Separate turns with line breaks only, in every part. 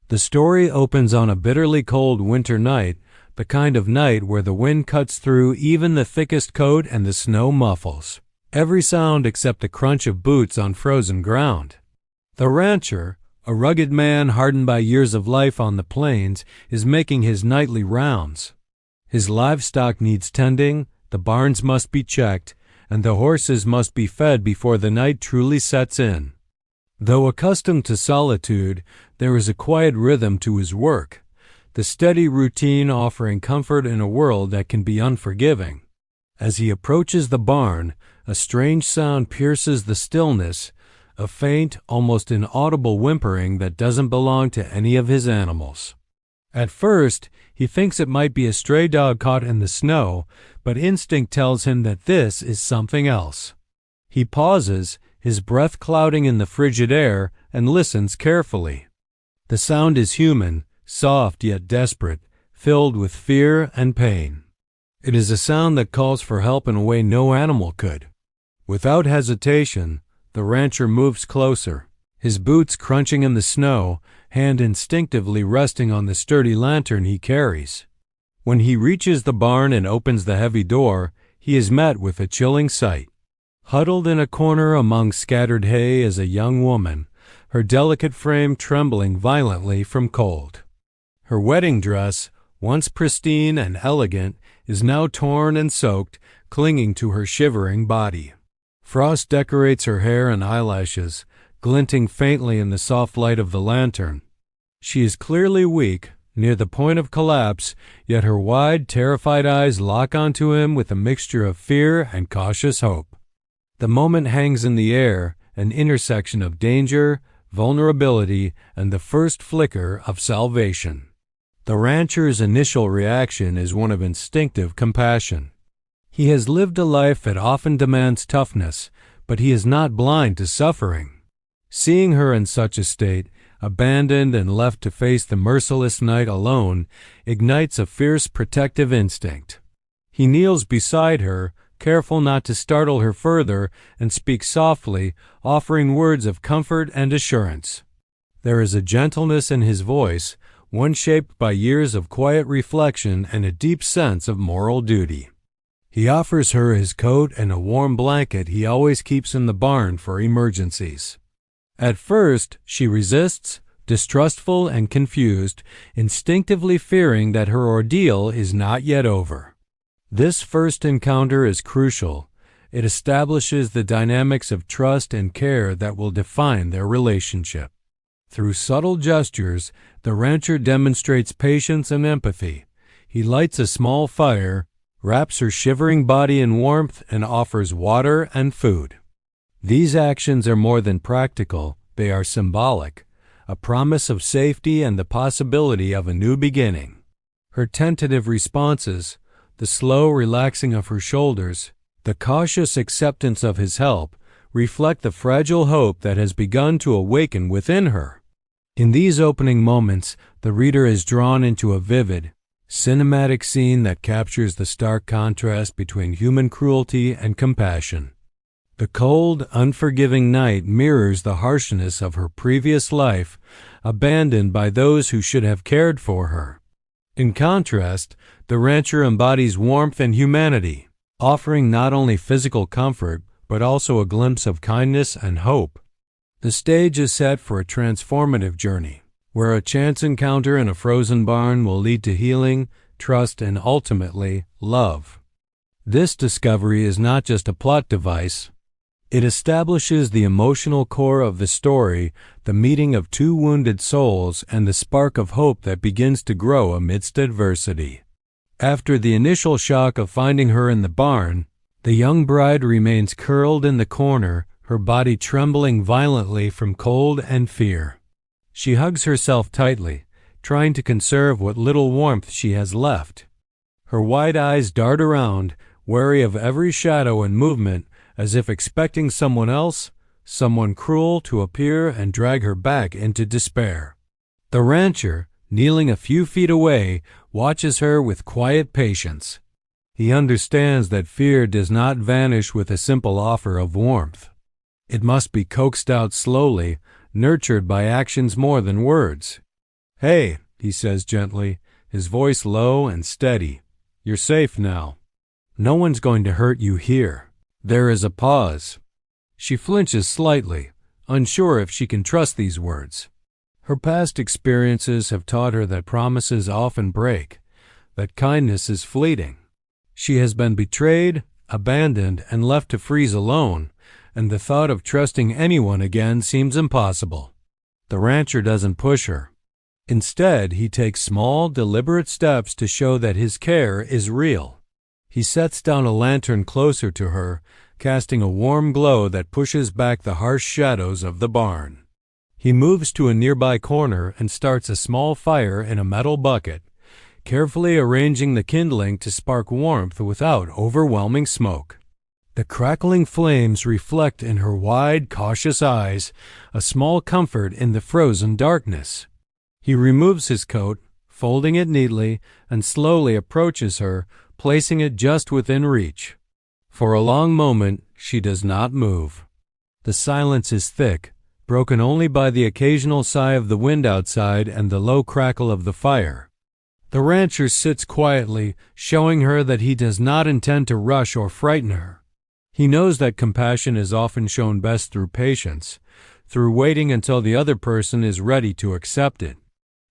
The story opens on a bitterly cold winter night, the kind of night where the wind cuts through even the thickest coat and the snow muffles every sound except the crunch of boots on frozen ground. The rancher, a rugged man hardened by years of life on the plains, is making his nightly rounds. His livestock needs tending, the barns must be checked, and the horses must be fed before the night truly sets in. Though accustomed to solitude, there is a quiet rhythm to his work, the steady routine offering comfort in a world that can be unforgiving. As he approaches the barn, a strange sound pierces the stillness, a faint, almost inaudible whimpering that doesn't belong to any of his animals. At first, he thinks it might be a stray dog caught in the snow, but instinct tells him that this is something else. He pauses, his breath clouding in the frigid air, and listens carefully. The sound is human, soft yet desperate, filled with fear and pain. It is a sound that calls for help in a way no animal could. Without hesitation, the rancher moves closer, his boots crunching in the snow, hand instinctively resting on the sturdy lantern he carries. When he reaches the barn and opens the heavy door, he is met with a chilling sight. Huddled in a corner among scattered hay is a young woman, her delicate frame trembling violently from cold. Her wedding dress, once pristine and elegant, is now torn and soaked, clinging to her shivering body. Frost decorates her hair and eyelashes, glinting faintly in the soft light of the lantern. She is clearly weak, near the point of collapse, yet her wide, terrified eyes lock onto him with a mixture of fear and cautious hope. The moment hangs in the air, an intersection of danger, vulnerability, and the first flicker of salvation. The rancher's initial reaction is one of instinctive compassion. He has lived a life that often demands toughness, but he is not blind to suffering. Seeing her in such a state, abandoned and left to face the merciless night alone, ignites a fierce protective instinct. He kneels beside her, careful not to startle her further, and speaks softly, offering words of comfort and assurance. There is a gentleness in his voice, one shaped by years of quiet reflection and a deep sense of moral duty. He offers her his coat and a warm blanket he always keeps in the barn for emergencies. At first, she resists, distrustful and confused, instinctively fearing that her ordeal is not yet over. This first encounter is crucial. It establishes the dynamics of trust and care that will define their relationship. Through subtle gestures, the rancher demonstrates patience and empathy. He lights a small fire, wraps her shivering body in warmth, and offers water and food. These actions are more than practical, they are symbolic, a promise of safety and the possibility of a new beginning. Her tentative responses, the slow relaxing of her shoulders, the cautious acceptance of his help, reflect the fragile hope that has begun to awaken within her. In these opening moments, the reader is drawn into a vivid, cinematic scene that captures the stark contrast between human cruelty and compassion. The cold, unforgiving night mirrors the harshness of her previous life, abandoned by those who should have cared for her. In contrast, the rancher embodies warmth and humanity, offering not only physical comfort, but also a glimpse of kindness and hope. The stage is set for a transformative journey, where a chance encounter in a frozen barn will lead to healing, trust, and ultimately, love. This discovery is not just a plot device. It establishes the emotional core of the story, the meeting of two wounded souls, and the spark of hope that begins to grow amidst adversity. After the initial shock of finding her in the barn, the young bride remains curled in the corner, her body trembling violently from cold and fear. She hugs herself tightly, trying to conserve what little warmth she has left. Her wide eyes dart around, wary of every shadow and movement, as if expecting someone else, someone cruel, to appear and drag her back into despair. The rancher, kneeling a few feet away, watches her with quiet patience. He understands that fear does not vanish with a simple offer of warmth. It must be coaxed out slowly, nurtured by actions more than words. "Hey," he says gently, his voice low and steady. "You're safe now. No one's going to hurt you here." There is a pause. She flinches slightly, unsure if she can trust these words. Her past experiences have taught her that promises often break, that kindness is fleeting. She has been betrayed, abandoned, and left to freeze alone, and the thought of trusting anyone again seems impossible. The rancher doesn't push her. Instead, he takes small, deliberate steps to show that his care is real. He sets down a lantern closer to her, casting a warm glow that pushes back the harsh shadows of the barn. He moves to a nearby corner and starts a small fire in a metal bucket, carefully arranging the kindling to spark warmth without overwhelming smoke. The crackling flames reflect in her wide, cautious eyes, a small comfort in the frozen darkness. He removes his coat, folding it neatly, and slowly approaches her, placing it just within reach. For a long moment, she does not move. The silence is thick, broken only by the occasional sigh of the wind outside and the low crackle of the fire. The rancher sits quietly, showing her that he does not intend to rush or frighten her. He knows that compassion is often shown best through patience, through waiting until the other person is ready to accept it.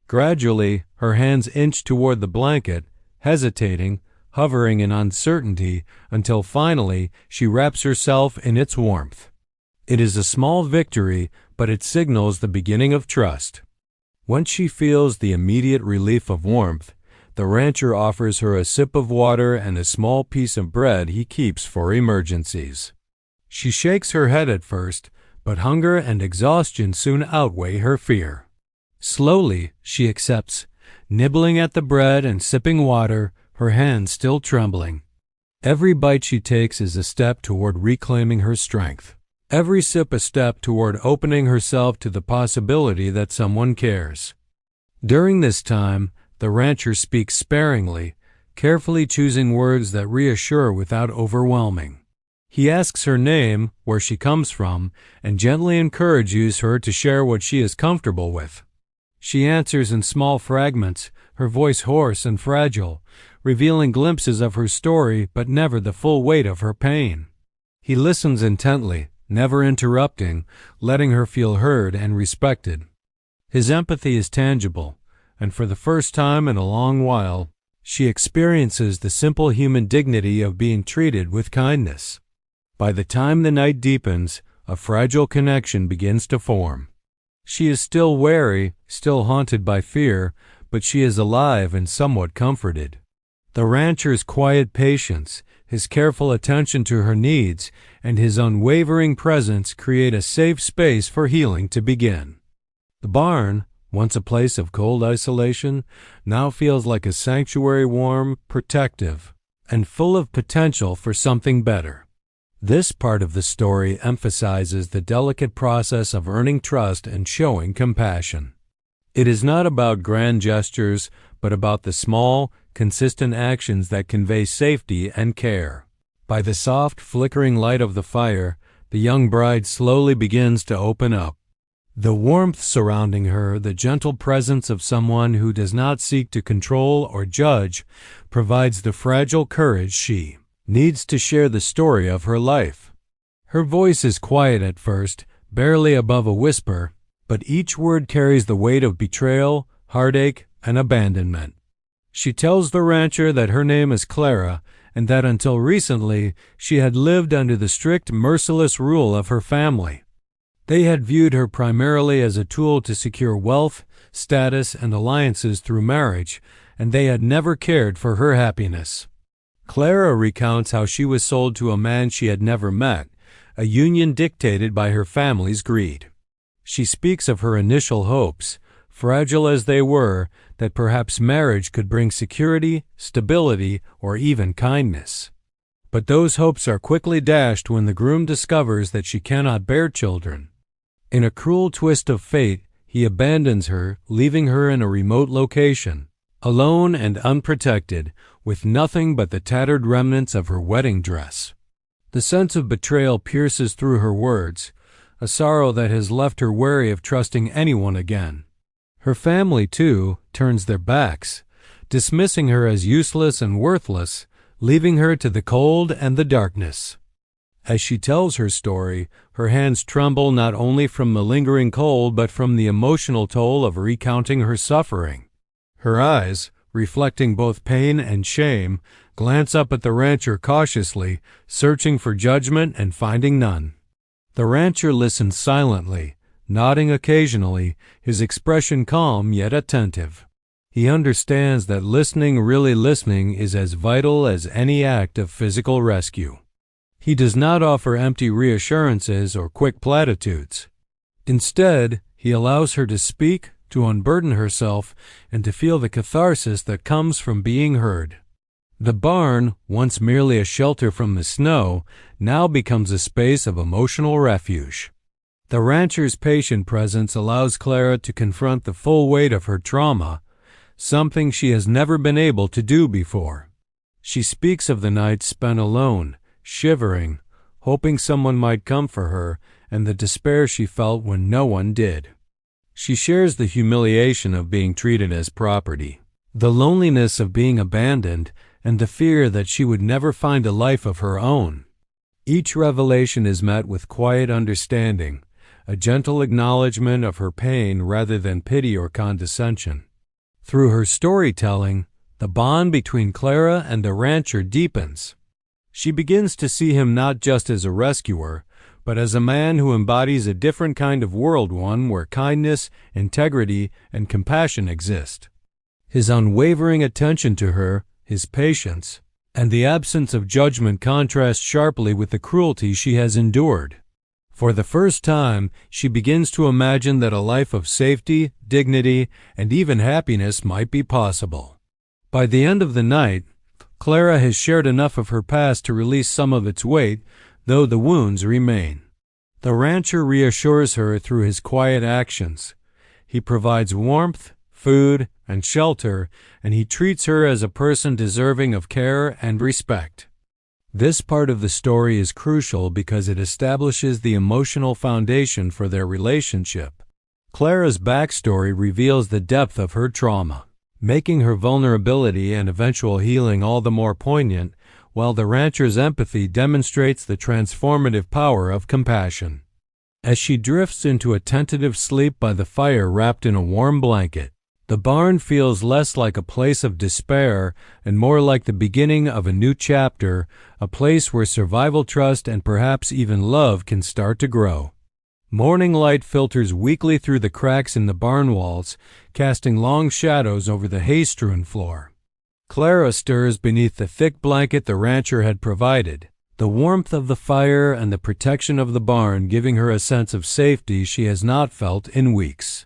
Gradually, her hands inch toward the blanket, hesitating, hovering in uncertainty, until finally she wraps herself in its warmth. It is a small victory, but it signals the beginning of trust. Once she feels the immediate relief of warmth, the rancher offers her a sip of water and a small piece of bread he keeps for emergencies. She shakes her head at first, but hunger and exhaustion soon outweigh her fear. Slowly, she accepts, nibbling at the bread and sipping water, her hands still trembling. Every bite she takes is a step toward reclaiming her strength. Every sip a step toward opening herself to the possibility that someone cares. During this time, the rancher speaks sparingly, carefully choosing words that reassure without overwhelming. He asks her name, where she comes from, and gently encourages her to share what she is comfortable with. She answers in small fragments, her voice hoarse and fragile, revealing glimpses of her story but never the full weight of her pain. He listens intently, never interrupting, letting her feel heard and respected. His empathy is tangible, and for the first time in a long while, she experiences the simple human dignity of being treated with kindness. By the time the night deepens, a fragile connection begins to form. She is still wary, still haunted by fear, but she is alive and somewhat comforted. The rancher's quiet patience, his careful attention to her needs, and his unwavering presence create a safe space for healing to begin. The barn, once a place of cold isolation, now feels like a sanctuary, warm, protective, and full of potential for something better. This part of the story emphasizes the delicate process of earning trust and showing compassion. It is not about grand gestures, but about the small, consistent actions that convey safety and care. By the soft, flickering light of the fire, the young bride slowly begins to open up. The warmth surrounding her, the gentle presence of someone who does not seek to control or judge, provides the fragile courage she needs to share the story of her life. Her voice is quiet at first, barely above a whisper, but each word carries the weight of betrayal, heartache, and abandonment. She tells the rancher that her name is Clara, and that until recently she had lived under the strict, merciless rule of her family. They had viewed her primarily as a tool to secure wealth, status, and alliances through marriage, and they had never cared for her happiness. Clara recounts how she was sold to a man she had never met, a union dictated by her family's greed. She speaks of her initial hopes, fragile as they were, that perhaps marriage could bring security, stability, or even kindness. But those hopes are quickly dashed when the groom discovers that she cannot bear children. In a cruel twist of fate, he abandons her, leaving her in a remote location, alone and unprotected, with nothing but the tattered remnants of her wedding dress. The sense of betrayal pierces through her words, a sorrow that has left her wary of trusting anyone again. Her family, too, turns their backs, dismissing her as useless and worthless, leaving her to the cold and the darkness. As she tells her story, her hands tremble not only from the lingering cold but from the emotional toll of recounting her suffering. Her eyes, reflecting both pain and shame, glance up at the rancher cautiously, searching for judgment and finding none. The rancher listens silently, nodding occasionally, his expression calm yet attentive. He understands that listening, really listening, is as vital as any act of physical rescue. He does not offer empty reassurances or quick platitudes. Instead, he allows her to speak, to unburden herself, and to feel the catharsis that comes from being heard. The barn, once merely a shelter from the snow, now becomes a space of emotional refuge. The rancher's patient presence allows Clara to confront the full weight of her trauma, something she has never been able to do before. She speaks of the nights spent alone, shivering, hoping someone might come for her, and the despair she felt when no one did. She shares the humiliation of being treated as property, the loneliness of being abandoned, and the fear that she would never find a life of her own. Each revelation is met with quiet understanding, a gentle acknowledgement of her pain rather than pity or condescension. Through her storytelling, the bond between Clara and the rancher deepens. She begins to see him not just as a rescuer, but as a man who embodies a different kind of world, one where kindness, integrity, and compassion exist. His unwavering attention to her, his patience, and the absence of judgment contrast sharply with the cruelty she has endured. For the first time, she begins to imagine that a life of safety, dignity, and even happiness might be possible. By the end of the night, Clara has shared enough of her past to release some of its weight, though the wounds remain. The rancher reassures her through his quiet actions. He provides warmth, food, and shelter, and he treats her as a person deserving of care and respect. This part of the story is crucial because it establishes the emotional foundation for their relationship. Clara's backstory reveals the depth of her trauma, making her vulnerability and eventual healing all the more poignant, while the rancher's empathy demonstrates the transformative power of compassion. As she drifts into a tentative sleep by the fire wrapped in a warm blanket, the barn feels less like a place of despair and more like the beginning of a new chapter, a place where survival, trust, and perhaps even love can start to grow. Morning light filters weakly through the cracks in the barn walls, casting long shadows over the hay-strewn floor. Clara stirs beneath the thick blanket the rancher had provided, the warmth of the fire and the protection of the barn giving her a sense of safety she has not felt in weeks.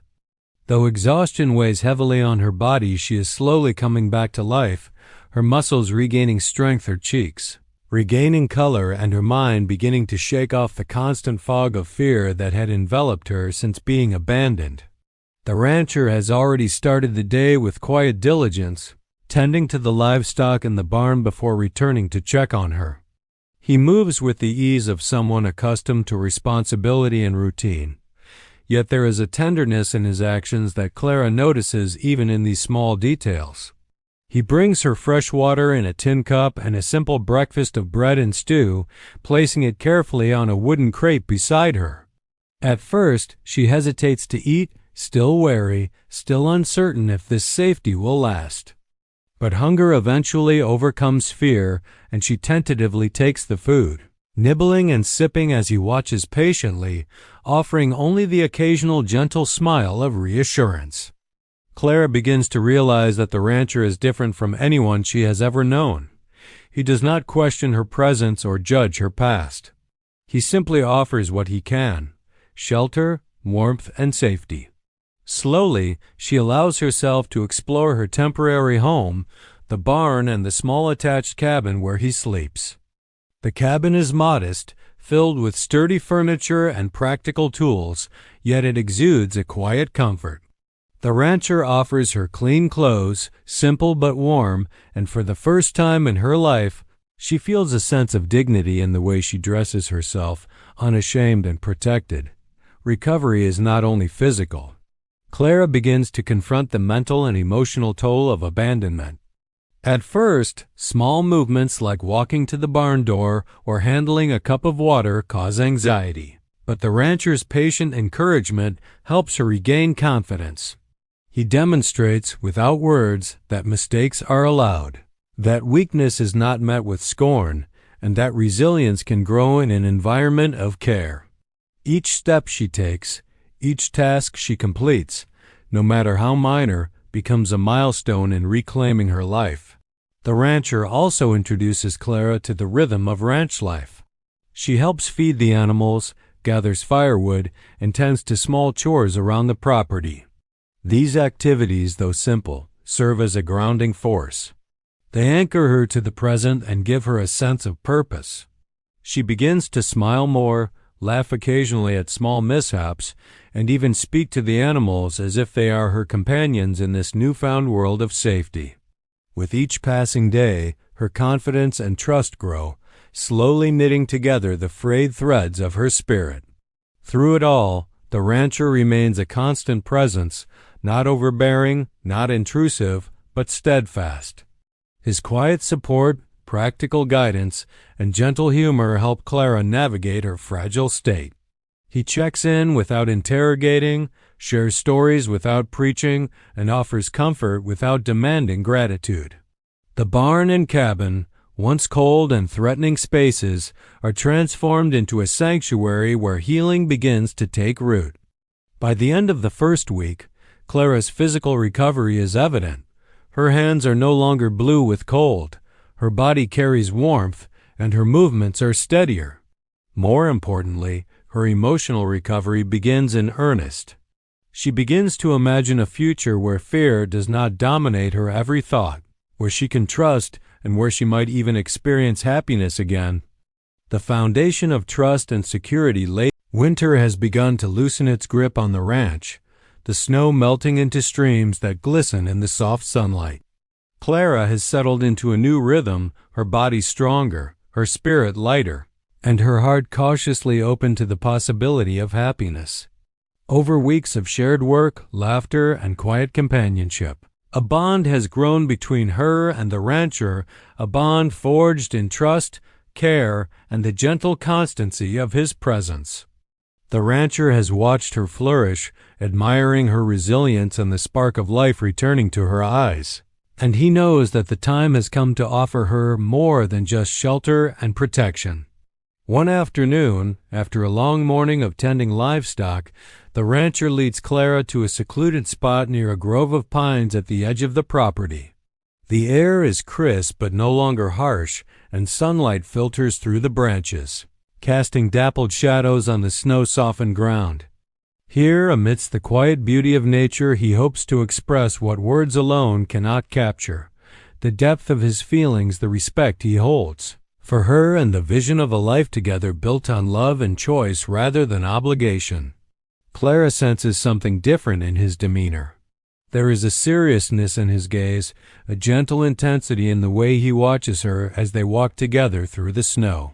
Though exhaustion weighs heavily on her body, she is slowly coming back to life, her muscles regaining strength, her cheeks regaining color, and her mind beginning to shake off the constant fog of fear that had enveloped her since being abandoned. The rancher has already started the day with quiet diligence, tending to the livestock in the barn before returning to check on her. He moves with the ease of someone accustomed to responsibility and routine. Yet there is a tenderness in his actions that Clara notices even in these small details. He brings her fresh water in a tin cup and a simple breakfast of bread and stew, placing it carefully on a wooden crate beside her. At first, she hesitates to eat, still wary, still uncertain if this safety will last. But hunger eventually overcomes fear, and she tentatively takes the food, nibbling and sipping as he watches patiently, offering only the occasional gentle smile of reassurance. Clara begins to realize that the rancher is different from anyone she has ever known. He does not question her presence or judge her past. He simply offers what he can: shelter, warmth, and safety. Slowly, she allows herself to explore her temporary home, the barn and the small attached cabin where he sleeps. The cabin is modest, filled with sturdy furniture and practical tools, yet it exudes a quiet comfort. The rancher offers her clean clothes, simple but warm, and for the first time in her life, she feels a sense of dignity in the way she dresses herself, unashamed and protected. Recovery is not only physical, Clara begins to confront the mental and emotional toll of abandonment. At first, small movements like walking to the barn door or handling a cup of water cause anxiety, but the rancher's patient encouragement helps her regain confidence. He demonstrates, without words, that mistakes are allowed, that weakness is not met with scorn, and that resilience can grow in an environment of care. Each step she takes, each task she completes, no matter how minor, becomes a milestone in reclaiming her life. The rancher also introduces Clara to the rhythm of ranch life. She helps feed the animals, gathers firewood, and tends to small chores around the property. These activities, though simple, serve as a grounding force. They anchor her to the present and give her a sense of purpose. She begins to smile more, laugh occasionally at small mishaps, and even speak to the animals as if they are her companions in this newfound world of safety. With each passing day, her confidence and trust grow, slowly knitting together the frayed threads of her spirit. Through it all, the rancher remains a constant presence, not overbearing, not intrusive, but steadfast. His quiet support, practical guidance, and gentle humor help Clara navigate her fragile state. He checks in without interrogating, shares stories without preaching, and offers comfort without demanding gratitude. The barn and cabin, once cold and threatening spaces, are transformed into a sanctuary where healing begins to take root. By the end of the first week, Clara's physical recovery is evident. Her hands are no longer blue with cold, her body carries warmth, and her movements are steadier. More importantly, her emotional recovery begins in earnest. She begins to imagine a future where fear does not dominate her every thought, where she can trust and where she might even experience happiness again. The foundation of trust and security laid. Winter has begun to loosen its grip on the ranch, the snow melting into streams that glisten in the soft sunlight. Clara has settled into a new rhythm, her body stronger, her spirit lighter, and her heart cautiously open to the possibility of happiness. Over weeks of shared work, laughter, and quiet companionship, a bond has grown between her and the rancher, a bond forged in trust, care, and the gentle constancy of his presence. The rancher has watched her flourish, admiring her resilience and the spark of life returning to her eyes. And he knows that the time has come to offer her more than just shelter and protection. One afternoon, after a long morning of tending livestock, the rancher leads Clara to a secluded spot near a grove of pines at the edge of the property. The air is crisp but no longer harsh, and sunlight filters through the branches, casting dappled shadows on the snow-softened ground. Here, amidst the quiet beauty of nature, he hopes to express what words alone cannot capture, the depth of his feelings, the respect he holds for her, and the vision of a life together built on love and choice rather than obligation. Clara senses something different in his demeanor. There is a seriousness in his gaze, a gentle intensity in the way he watches her as they walk together through the snow.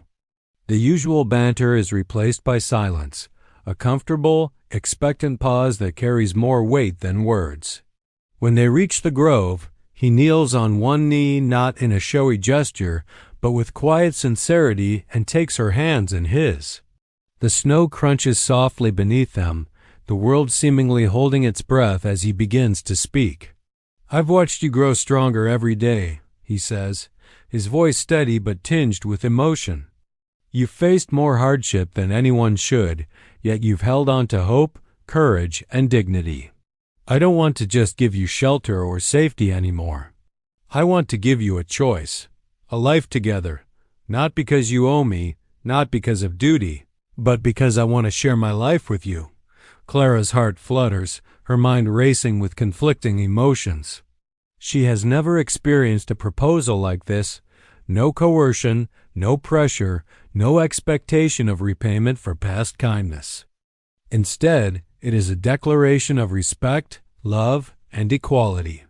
The usual banter is replaced by silence, a comfortable, expectant pause that carries more weight than words. When they reach the grove, he kneels on one knee, not in a showy gesture, but with quiet sincerity, and takes her hands in his. The snow crunches softly beneath them, the world seemingly holding its breath as he begins to speak. "I've watched you grow stronger every day," he says, his voice steady but tinged with emotion. "You've faced more hardship than anyone should, yet you've held on to hope, courage, and dignity. I don't want to just give you shelter or safety anymore. I want to give you a choice, a life together, not because you owe me, not because of duty, but because I want to share my life with you." Clara's heart flutters, her mind racing with conflicting emotions. She has never experienced a proposal like this. No coercion, no pressure, no expectation of repayment for past kindness. Instead, it is a declaration of respect, love, and equality.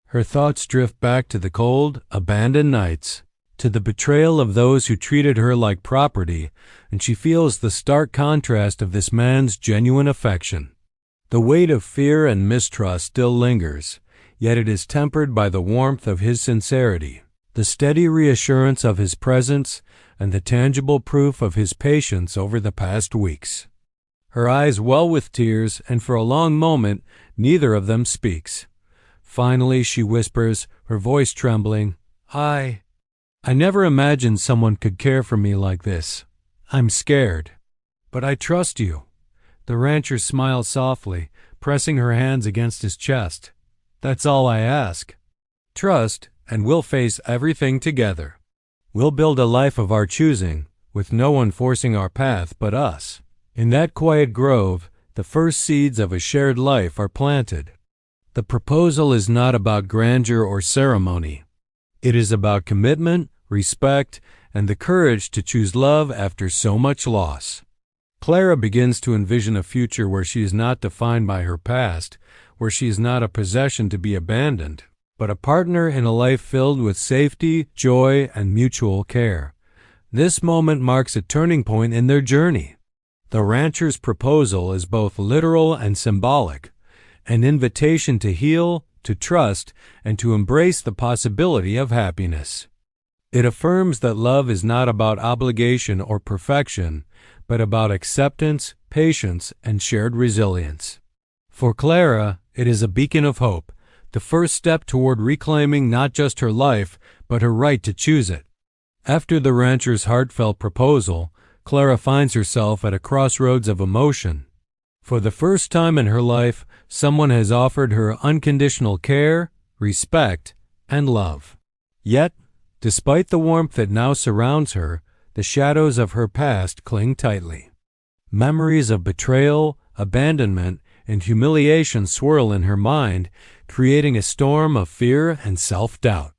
Her thoughts drift back to the cold, abandoned nights, to the betrayal of those who treated her like property, and she feels the stark contrast of this man's genuine affection. The weight of fear and mistrust still lingers, yet it is tempered by the warmth of his sincerity, the steady reassurance of his presence, and the tangible proof of his patience over the past weeks. Her eyes well with tears, and for a long moment neither of them speaks. Finally she whispers, her voice trembling, I never imagined someone could care for me like this. I'm scared. But I trust you. The rancher smiles softly, pressing her hands against his chest. That's all I ask. Trust, and we'll face everything together. We'll build a life of our choosing, with no one forcing our path but us. In that quiet grove, the first seeds of a shared life are planted. The proposal is not about grandeur or ceremony. It is about commitment, respect, and the courage to choose love after so much loss. Clara begins to envision a future where she is not defined by her past, where she is not a possession to be abandoned, but a partner in a life filled with safety, joy, and mutual care. This moment marks a turning point in their journey. The rancher's proposal is both literal and symbolic, an invitation to heal, to trust, and to embrace the possibility of happiness. It affirms that love is not about obligation or perfection, but about acceptance, patience, and shared resilience. For Clara, it is a beacon of hope, the first step toward reclaiming not just her life, but her right to choose it. After the rancher's heartfelt proposal, Clara finds herself at a crossroads of emotion. For the first time in her life, someone has offered her unconditional care, respect, and love. Yet, despite the warmth that now surrounds her, the shadows of her past cling tightly. Memories of betrayal, abandonment, and humiliation swirl in her mind, creating a storm of fear and self-doubt.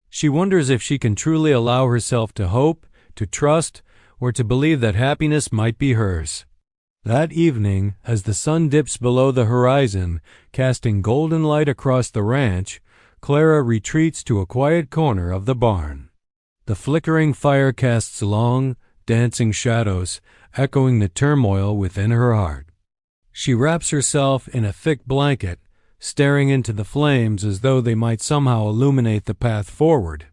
She wonders if she can truly allow herself to hope, to trust, or to believe that happiness might be hers. That evening, as the sun dips below the horizon, casting golden light across the ranch, Clara retreats to a quiet corner of the barn. The flickering fire casts long, dancing shadows, echoing the turmoil within her heart. She wraps herself in a thick blanket, staring into the flames as though they might somehow illuminate the path forward.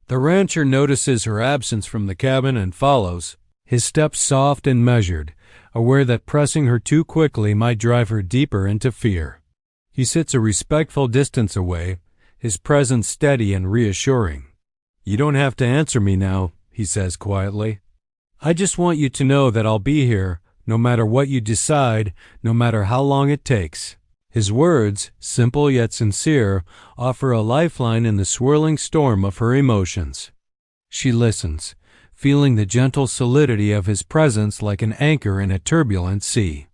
The rancher notices her absence from the cabin and follows, his steps soft and measured, aware that pressing her too quickly might drive her deeper into fear. He sits a respectful distance away, his presence steady and reassuring. You don't have to answer me now, he says quietly. I just want you to know that I'll be here, no matter what you decide, no matter how long it takes. His words, simple yet sincere, offer a lifeline in the swirling storm of her emotions. She listens, feeling the gentle solidity of his presence like an anchor in a turbulent sea.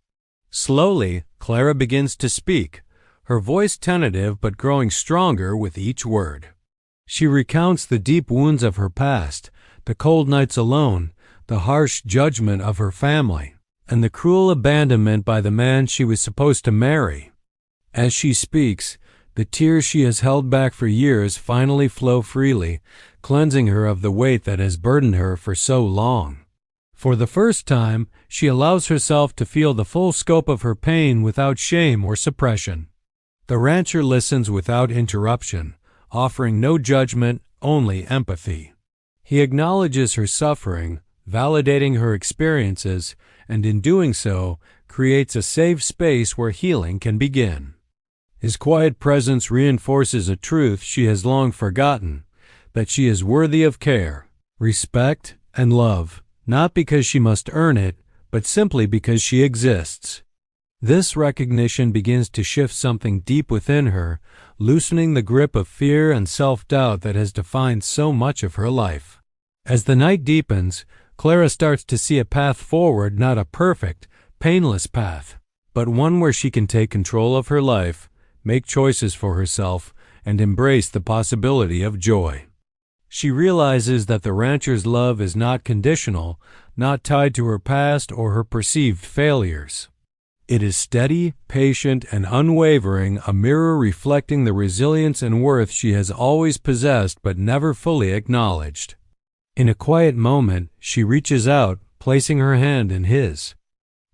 Slowly, Clara begins to speak, her voice tentative but growing stronger with each word. She recounts the deep wounds of her past, the cold nights alone, the harsh judgment of her family, and the cruel abandonment by the man she was supposed to marry. As she speaks, the tears she has held back for years finally flow freely, cleansing her of the weight that has burdened her for so long. For the first time, she allows herself to feel the full scope of her pain without shame or suppression. The rancher listens without interruption, offering no judgment, only empathy. He acknowledges her suffering, validating her experiences, and in doing so, creates a safe space where healing can begin. His quiet presence reinforces a truth she has long forgotten, that she is worthy of care, respect, and love, not because she must earn it, but simply because she exists. This recognition begins to shift something deep within her, loosening the grip of fear and self-doubt that has defined so much of her life. As the night deepens, Clara starts to see a path forward, not a perfect, painless path, but one where she can take control of her life, make choices for herself, and embrace the possibility of joy. She realizes that the rancher's love is not conditional, not tied to her past or her perceived failures. It is steady, patient, and unwavering, a mirror reflecting the resilience and worth she has always possessed but never fully acknowledged. In a quiet moment, she reaches out, placing her hand in his.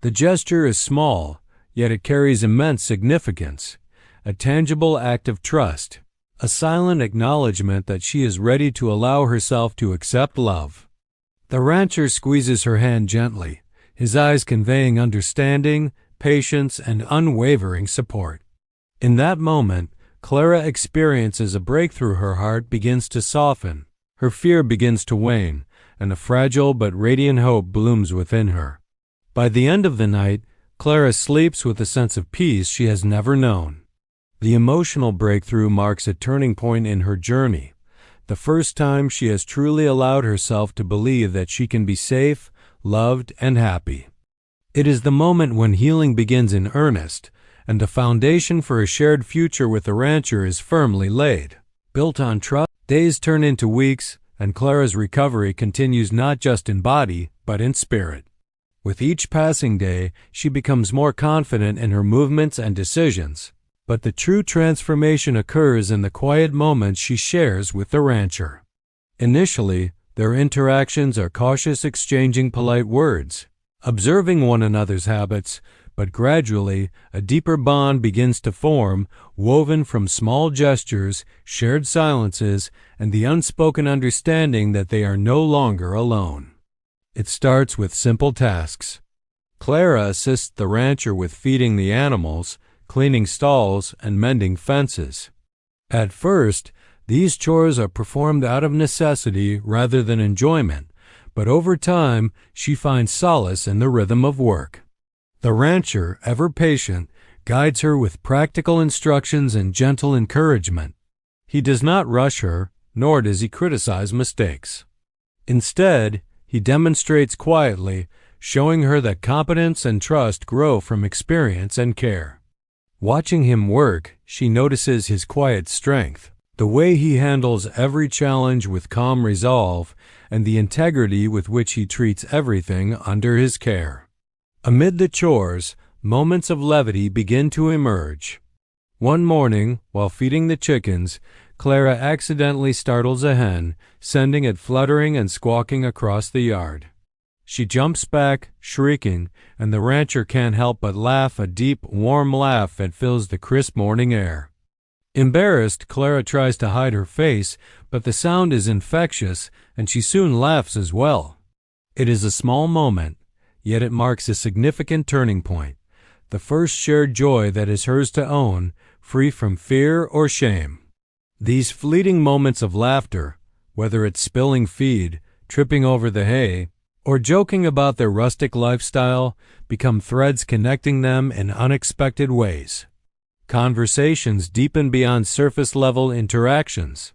The gesture is small, yet it carries immense significance, a tangible act of trust, a silent acknowledgement that she is ready to allow herself to accept love. The rancher squeezes her hand gently, his eyes conveying understanding, patience, and unwavering support. In that moment, Clara experiences a breakthrough. Her heart begins to soften, her fear begins to wane, and a fragile but radiant hope blooms within her. By the end of the night, Clara sleeps with a sense of peace she has never known. The emotional breakthrough marks a turning point in her journey, the first time she has truly allowed herself to believe that she can be safe, loved, and happy. It is the moment when healing begins in earnest, and the foundation for a shared future with the rancher is firmly laid. Built on trust, days turn into weeks, and Clara's recovery continues not just in body, but in spirit. With each passing day, she becomes more confident in her movements and decisions. But the true transformation occurs in the quiet moments she shares with the rancher. Initially, their interactions are cautious, exchanging polite words, observing one another's habits, but gradually a deeper bond begins to form, woven from small gestures, shared silences, and the unspoken understanding that they are no longer alone. It starts with simple tasks. Clara assists the rancher with feeding the animals, cleaning stalls, and mending fences. At first, these chores are performed out of necessity rather than enjoyment, but over time, she finds solace in the rhythm of work. The rancher, ever patient, guides her with practical instructions and gentle encouragement. He does not rush her, nor does he criticize mistakes. Instead, he demonstrates quietly, showing her that competence and trust grow from experience and care. Watching him work, she notices his quiet strength, the way he handles every challenge with calm resolve, and the integrity with which he treats everything under his care. Amid the chores, moments of levity begin to emerge. One morning, while feeding the chickens, Clara accidentally startles a hen, sending it fluttering and squawking across the yard. She jumps back, shrieking, and the rancher can't help but laugh, a deep, warm laugh that fills the crisp morning air. Embarrassed, Clara tries to hide her face, but the sound is infectious, and she soon laughs as well. It is a small moment, yet it marks a significant turning point, the first shared joy that is hers to own, free from fear or shame. These fleeting moments of laughter, whether it's spilling feed, tripping over the hay, or joking about their rustic lifestyle, become threads connecting them in unexpected ways. Conversations deepen beyond surface-level interactions.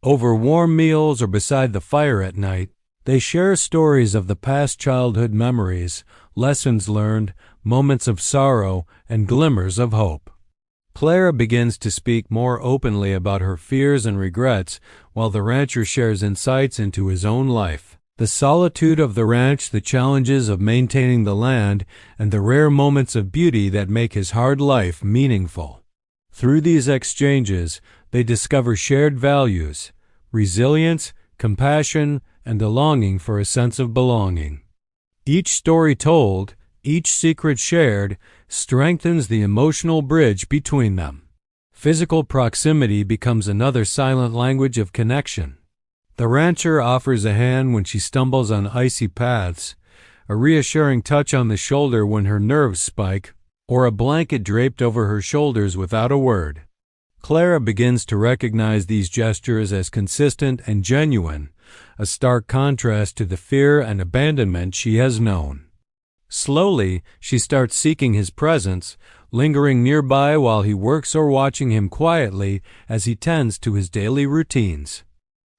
Over warm meals or beside the fire at night, they share stories of the past, childhood memories, lessons learned, moments of sorrow, and glimmers of hope. Clara begins to speak more openly about her fears and regrets, while the rancher shares insights into his own life. The solitude of the ranch, the challenges of maintaining the land, and the rare moments of beauty that make his hard life meaningful. Through these exchanges, they discover shared values, resilience, compassion, and a longing for a sense of belonging. Each story told, each secret shared, strengthens the emotional bridge between them. Physical proximity becomes another silent language of connection. The rancher offers a hand when she stumbles on icy paths, a reassuring touch on the shoulder when her nerves spike, or a blanket draped over her shoulders without a word. Clara begins to recognize these gestures as consistent and genuine, a stark contrast to the fear and abandonment she has known. Slowly, she starts seeking his presence, lingering nearby while he works or watching him quietly as he tends to his daily routines.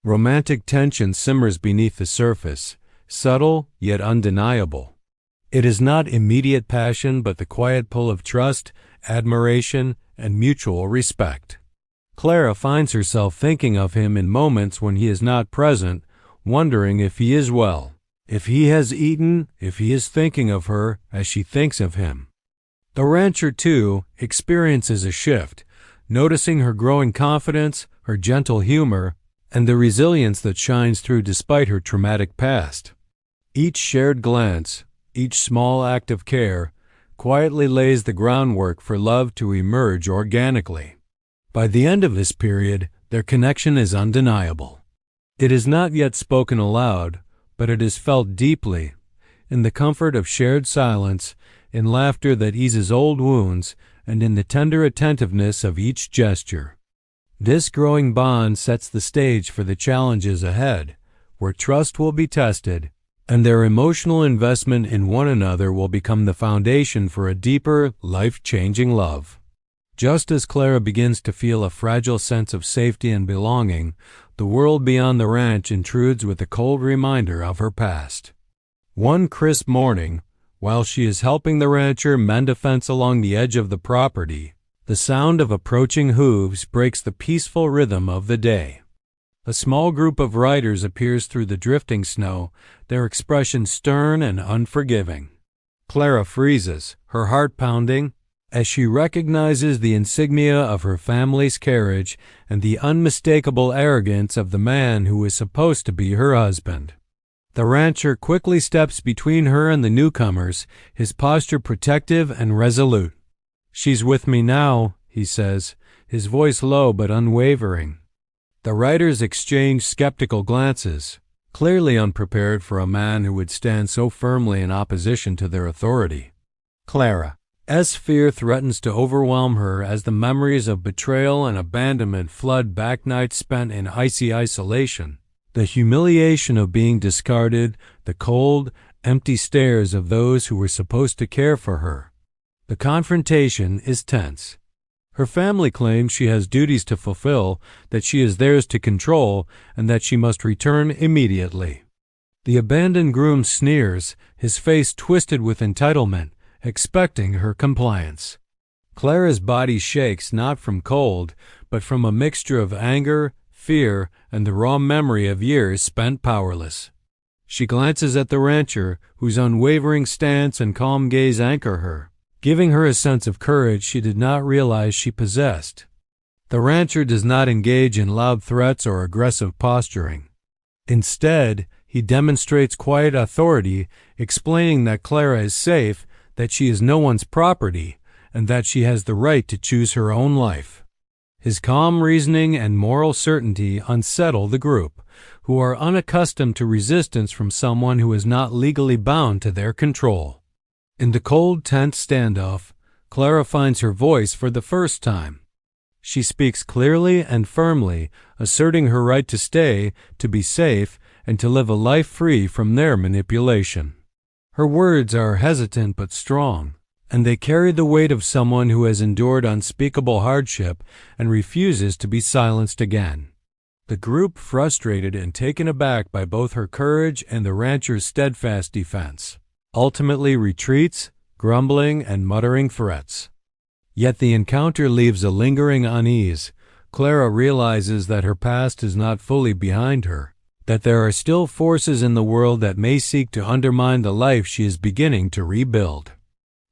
Romantic tension simmers beneath the surface, subtle yet undeniable. It is not immediate passion, but the quiet pull of trust, admiration, and mutual respect. Clara finds herself thinking of him in moments when he is not present, wondering if he is well, if he has eaten, if he is thinking of her as she thinks of him. The rancher, too, experiences a shift, noticing her growing confidence, her gentle humor, and the resilience that shines through despite her traumatic past. Each shared glance, each small act of care, quietly lays the groundwork for love to emerge organically. By the end of this period, their connection is undeniable. It is not yet spoken aloud, but it is felt deeply, in the comfort of shared silence, in laughter that eases old wounds, and in the tender attentiveness of each gesture. This growing bond sets the stage for the challenges ahead, where trust will be tested, and their emotional investment in one another will become the foundation for a deeper, life-changing love. Just as Clara begins to feel a fragile sense of safety and belonging, the world beyond the ranch intrudes with a cold reminder of her past. One crisp morning, while she is helping the rancher mend a fence along the edge of the property, the sound of approaching hooves breaks the peaceful rhythm of the day. A small group of riders appears through the drifting snow, their expression stern and unforgiving. Clara freezes, her heart pounding, as she recognizes the insignia of her family's carriage and the unmistakable arrogance of the man who is supposed to be her husband. The rancher quickly steps between her and the newcomers, his posture protective and resolute. "She's with me now," he says, his voice low but unwavering. The riders exchange skeptical glances, clearly unprepared for a man who would stand so firmly in opposition to their authority. Clara's fear threatens to overwhelm her as the memories of betrayal and abandonment flood back nights spent in icy isolation. The humiliation of being discarded, the cold, empty stares of those who were supposed to care for her. The confrontation is tense. Her family claims she has duties to fulfill, that she is theirs to control, and that she must return immediately. The abandoned groom sneers, his face twisted with entitlement, expecting her compliance. Clara's body shakes not from cold, but from a mixture of anger, fear, and the raw memory of years spent powerless. She glances at the rancher, whose unwavering stance and calm gaze anchor her, giving her a sense of courage she did not realize she possessed. The rancher does not engage in loud threats or aggressive posturing. Instead, he demonstrates quiet authority, explaining that Clara is safe, that she is no one's property, and that she has the right to choose her own life. His calm reasoning and moral certainty unsettle the group, who are unaccustomed to resistance from someone who is not legally bound to their control. In the cold, tense standoff, Clara finds her voice for the first time. She speaks clearly and firmly, asserting her right to stay, to be safe, and to live a life free from their manipulation. Her words are hesitant but strong, and they carry the weight of someone who has endured unspeakable hardship and refuses to be silenced again. The group, frustrated and taken aback by both her courage and the rancher's steadfast defense, ultimately retreats, grumbling and muttering threats. Yet the encounter leaves a lingering unease. Clara realizes that her past is not fully behind her, that there are still forces in the world that may seek to undermine the life she is beginning to rebuild.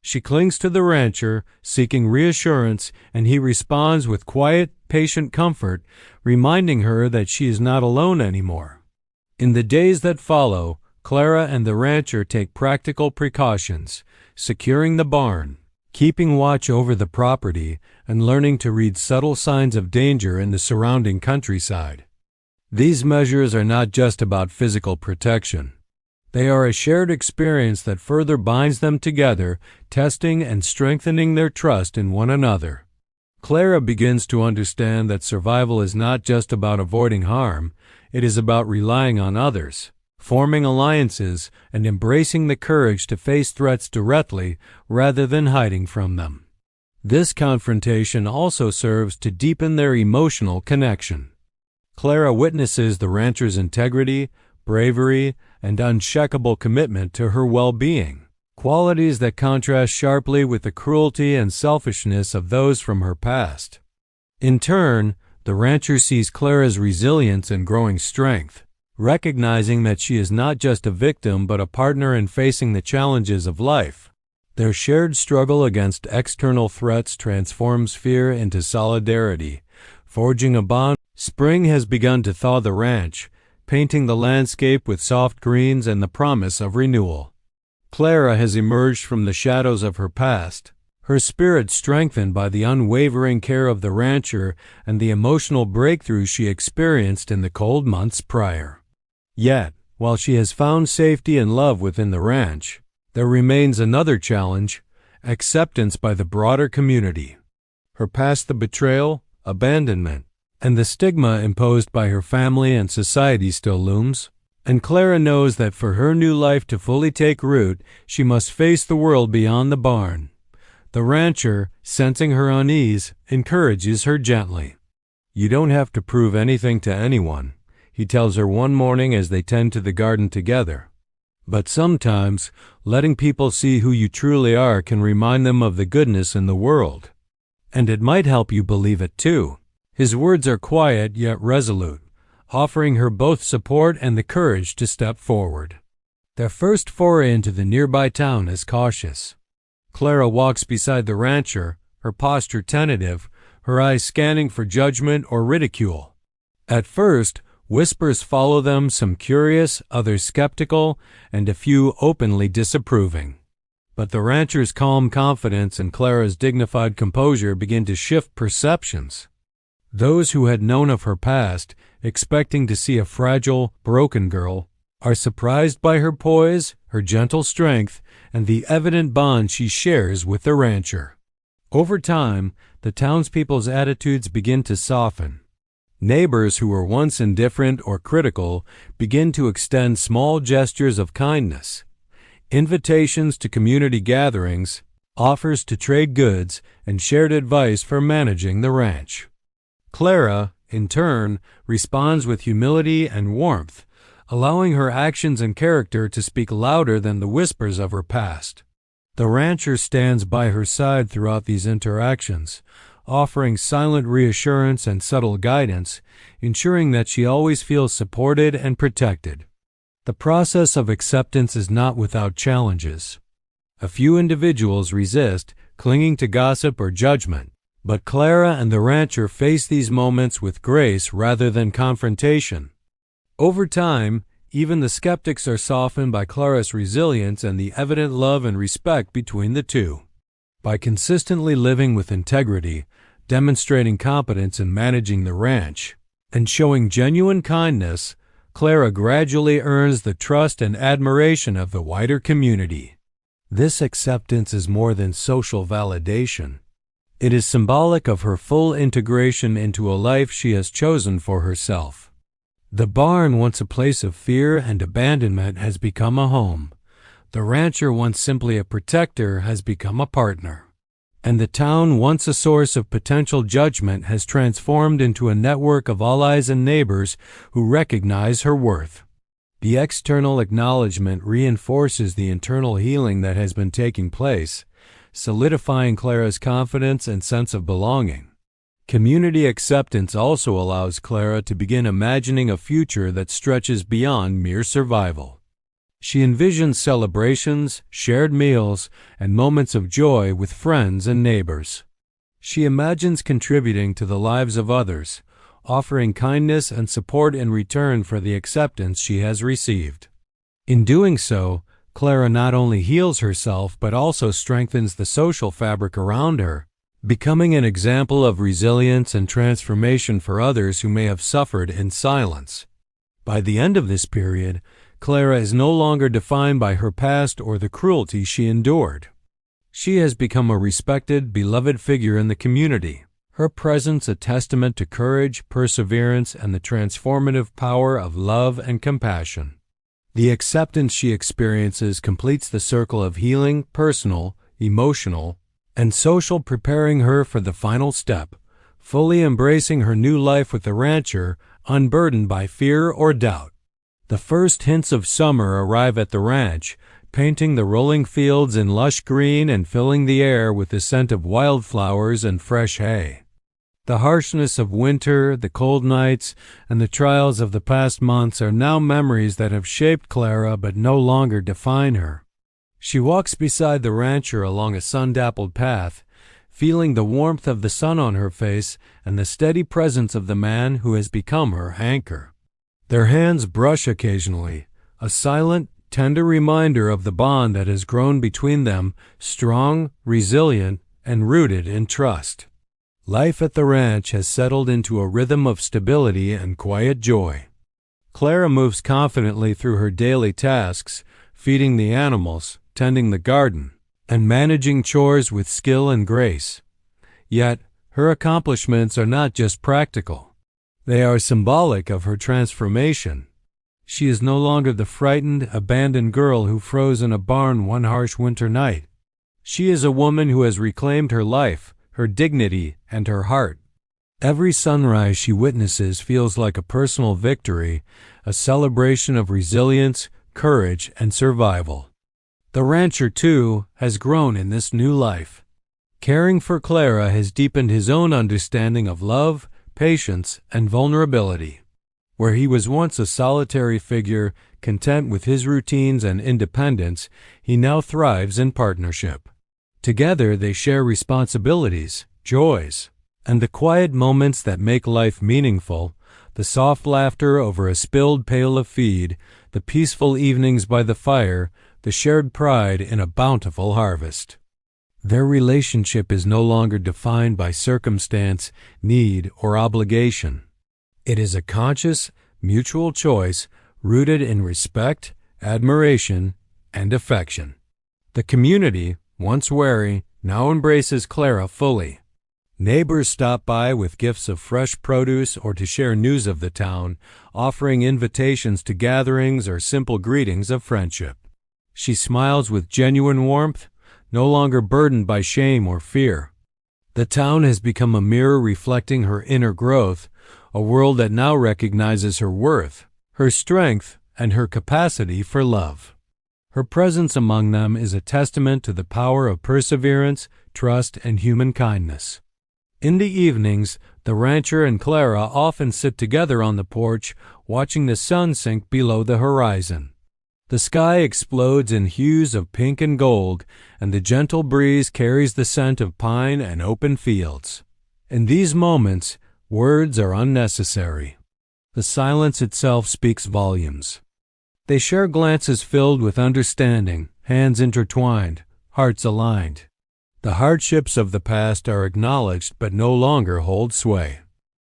She clings to the rancher, seeking reassurance, and he responds with quiet, patient comfort, reminding her that she is not alone anymore. In the days that follow, Clara and the rancher take practical precautions, securing the barn, keeping watch over the property, and learning to read subtle signs of danger in the surrounding countryside. These measures are not just about physical protection. They are a shared experience that further binds them together, testing and strengthening their trust in one another. Clara begins to understand that survival is not just about avoiding harm, it is about relying on others, forming alliances, and embracing the courage to face threats directly rather than hiding from them. This confrontation also serves to deepen their emotional connection. Clara witnesses the rancher's integrity, bravery, and unshakable commitment to her well-being, qualities that contrast sharply with the cruelty and selfishness of those from her past. In turn, the rancher sees Clara's resilience and growing strength, recognizing that she is not just a victim but a partner in facing the challenges of life. Their shared struggle against external threats transforms fear into solidarity, forging a bond. Spring has begun to thaw the ranch, painting the landscape with soft greens and the promise of renewal. Clara has emerged from the shadows of her past, her spirit strengthened by the unwavering care of the rancher and the emotional breakthrough she experienced in the cold months prior. Yet, while she has found safety and love within the ranch, there remains another challenge: acceptance by the broader community. Her past, the betrayal, abandonment, and the stigma imposed by her family and society still looms, and Clara knows that for her new life to fully take root, she must face the world beyond the barn. The rancher, sensing her unease, encourages her gently. "You don't have to prove anything to anyone," he tells her one morning as they tend to the garden together. "But sometimes, letting people see who you truly are can remind them of the goodness in the world. And it might help you believe it too." His words are quiet yet resolute, offering her both support and the courage to step forward. Their first foray into the nearby town is cautious. Clara walks beside the rancher, her posture tentative, her eyes scanning for judgment or ridicule. At first, whispers follow them, some curious, others skeptical, and a few openly disapproving. But the rancher's calm confidence and Clara's dignified composure begin to shift perceptions. Those who had known of her past, expecting to see a fragile, broken girl, are surprised by her poise, her gentle strength, and the evident bond she shares with the rancher. Over time, the townspeople's attitudes begin to soften. Neighbors who were once indifferent or critical begin to extend small gestures of kindness. Invitations to community gatherings, offers to trade goods, and shared advice for managing the ranch. Clara, in turn, responds with humility and warmth, allowing her actions and character to speak louder than the whispers of her past. The rancher stands by her side throughout these interactions, offering silent reassurance and subtle guidance, ensuring that she always feels supported and protected. The process of acceptance is not without challenges. A few individuals resist, clinging to gossip or judgment, but Clara and the rancher face these moments with grace rather than confrontation. Over time, even the skeptics are softened by Clara's resilience and the evident love and respect between the two. By consistently living with integrity, demonstrating competence in managing the ranch, and showing genuine kindness, Clara gradually earns the trust and admiration of the wider community. This acceptance is more than social validation. It is symbolic of her full integration into a life she has chosen for herself. The barn, once a place of fear and abandonment, has become a home. The rancher, once simply a protector, has become a partner. And the town, once a source of potential judgment, has transformed into a network of allies and neighbors who recognize her worth. The external acknowledgement reinforces the internal healing that has been taking place, solidifying Clara's confidence and sense of belonging. Community acceptance also allows Clara to begin imagining a future that stretches beyond mere survival. She envisions celebrations, shared meals, and moments of joy with friends and neighbors. She imagines contributing to the lives of others, offering kindness and support in return for the acceptance she has received. In doing so, Clara not only heals herself but also strengthens the social fabric around her, becoming an example of resilience and transformation for others who may have suffered in silence. By the end of this period, Clara is no longer defined by her past or the cruelty she endured. She has become a respected, beloved figure in the community, her presence a testament to courage, perseverance, and the transformative power of love and compassion. The acceptance she experiences completes the circle of healing, personal, emotional, and social, preparing her for the final step, fully embracing her new life with the rancher, unburdened by fear or doubt. The first hints of summer arrive at the ranch, painting the rolling fields in lush green and filling the air with the scent of wildflowers and fresh hay. The harshness of winter, the cold nights, and the trials of the past months are now memories that have shaped Clara but no longer define her. She walks beside the rancher along a sun-dappled path, feeling the warmth of the sun on her face and the steady presence of the man who has become her anchor. Their hands brush occasionally, a silent, tender reminder of the bond that has grown between them, strong, resilient, and rooted in trust. Life at the ranch has settled into a rhythm of stability and quiet joy. Clara moves confidently through her daily tasks, feeding the animals, tending the garden, and managing chores with skill and grace. Yet, her accomplishments are not just practical. They are symbolic of her transformation. She is no longer the frightened, abandoned girl who froze in a barn one harsh winter night. She is a woman who has reclaimed her life, her dignity, and her heart. Every sunrise she witnesses feels like a personal victory, a celebration of resilience, courage, and survival. The rancher, too, has grown in this new life. Caring for Clara has deepened his own understanding of love, patience, and vulnerability. Where he was once a solitary figure, content with his routines and independence, he now thrives in partnership. Together they share responsibilities, joys, and the quiet moments that make life meaningful, the soft laughter over a spilled pail of feed, the peaceful evenings by the fire, the shared pride in a bountiful harvest. Their relationship is no longer defined by circumstance, need, or obligation. It is a conscious, mutual choice rooted in respect, admiration, and affection. The community, once wary, now embraces Clara fully. Neighbors stop by with gifts of fresh produce or to share news of the town, offering invitations to gatherings or simple greetings of friendship. She smiles with genuine warmth, no longer burdened by shame or fear. The town has become a mirror reflecting her inner growth, a world that now recognizes her worth, her strength, and her capacity for love. Her presence among them is a testament to the power of perseverance, trust, and human kindness. In the evenings, the rancher and Clara often sit together on the porch, watching the sun sink below the horizon. The sky explodes in hues of pink and gold, and the gentle breeze carries the scent of pine and open fields. In these moments, words are unnecessary. The silence itself speaks volumes. They share glances filled with understanding, hands intertwined, hearts aligned. The hardships of the past are acknowledged but no longer hold sway.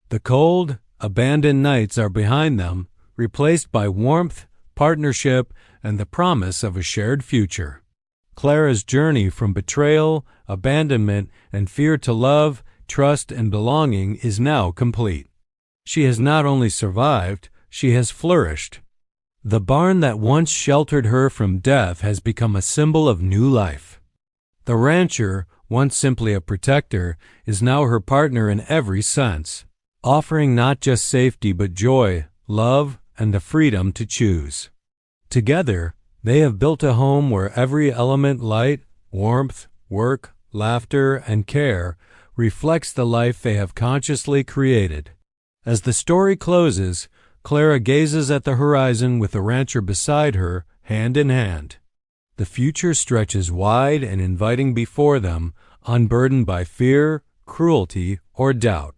The cold, abandoned nights are behind them, replaced by warmth, partnership, and the promise of a shared future. Clara's journey from betrayal, abandonment, and fear to love, trust, and belonging is now complete. She has not only survived, she has flourished. The barn that once sheltered her from death has become a symbol of new life. The rancher, once simply a protector, is now her partner in every sense, offering not just safety but joy, love, and the freedom to choose. Together, they have built a home where every element, light, warmth, work, laughter, and care reflects the life they have consciously created. As the story closes, Clara gazes at the horizon with the rancher beside her, hand in hand. The future stretches wide and inviting before them, unburdened by fear, cruelty, or doubt.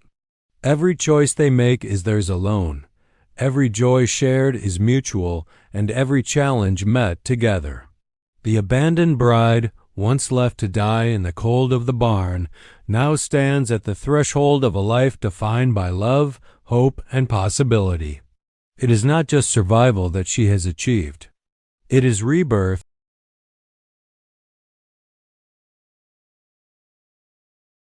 Every choice they make is theirs alone. Every joy shared is mutual, and every challenge met together. The abandoned bride, once left to die in the cold of the barn, now stands at the threshold of a life defined by love, hope, and possibility. It is not just survival that she has achieved. It is rebirth,